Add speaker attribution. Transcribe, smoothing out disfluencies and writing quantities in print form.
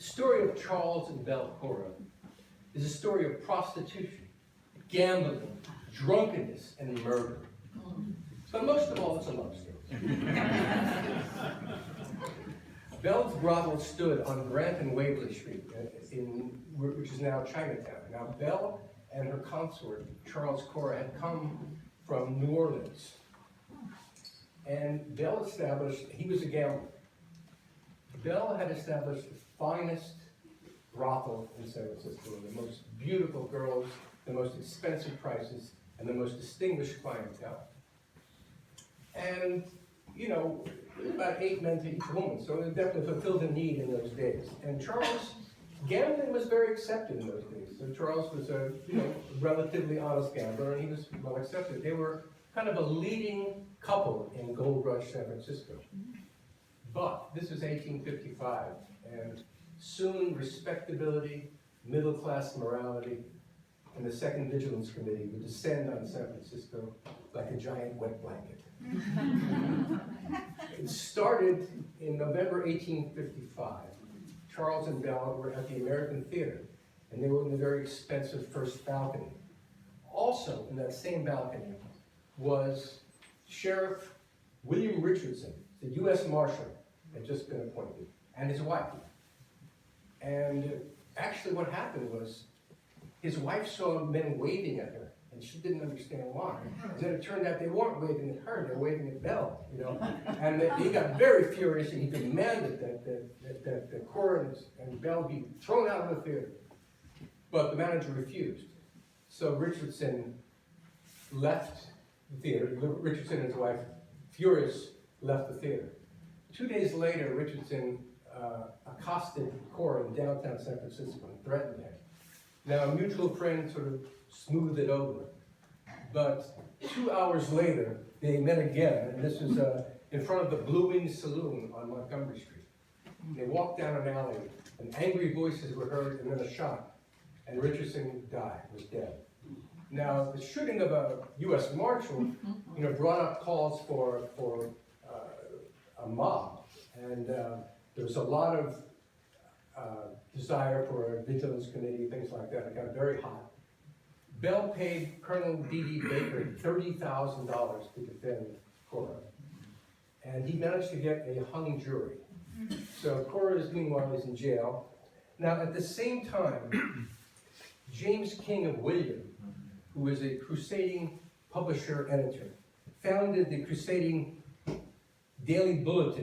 Speaker 1: story of Charles and Belle Cora is a story of prostitution, gambling, drunkenness, and murder. But most of all, it's a love story. Belle's brothel stood on Grant and Waverly Street, which is now Chinatown. Now, Belle and her consort, Charles Cora, had come from New Orleans. And Belle established, he was a gambler. Belle had established the finest brothel in San Francisco, the most beautiful girls, the most expensive prices, and the most distinguished clientele. And, you know, there were about 8 men to each woman, so it definitely fulfilled a need in those days. And Charles, gambling was very accepted in those days. So Charles was a, relatively honest gambler, and he was well accepted. They were kind of a leading couple in Gold Rush San Francisco. But this is 1855, and soon respectability, middle-class morality, and the Second Vigilance Committee would descend on San Francisco like a giant wet blanket. It started in November 1855. Charles and Belle were at the American Theater, and they were in the very expensive first balcony. Also in that same balcony was Sheriff William Richardson, the U.S. Marshal, had just been appointed, and his wife. And actually what happened was, his wife saw men waving at her, and she didn't understand why. And then it turned out they weren't waving at her, they were waving at Belle, And he got very furious, and he demanded that Cora and Belle be thrown out of the theater. But the manager refused. So Richardson left the theater. Richardson and his wife, furious, left the theater. 2 days later, Richardson accosted Cora in downtown San Francisco and threatened him. Now, a mutual friend sort of smoothed it over. But 2 hours later, they met again, and this was in front of the Blue Wing Saloon on Montgomery Street. They walked down an alley, and angry voices were heard, and then a shot, and Richardson was dead. Now, the shooting of a U.S. Marshal, brought up calls for a mob, and there was a lot of desire for a vigilance committee, things like that. It got very hot. Belle paid Colonel D.D. Baker $30,000 to defend Cora, and he managed to get a hung jury. So Cora meanwhile is in jail. Now, at the same time, James King of William, who was a crusading publisher editor, founded the crusading Daily Bulletin,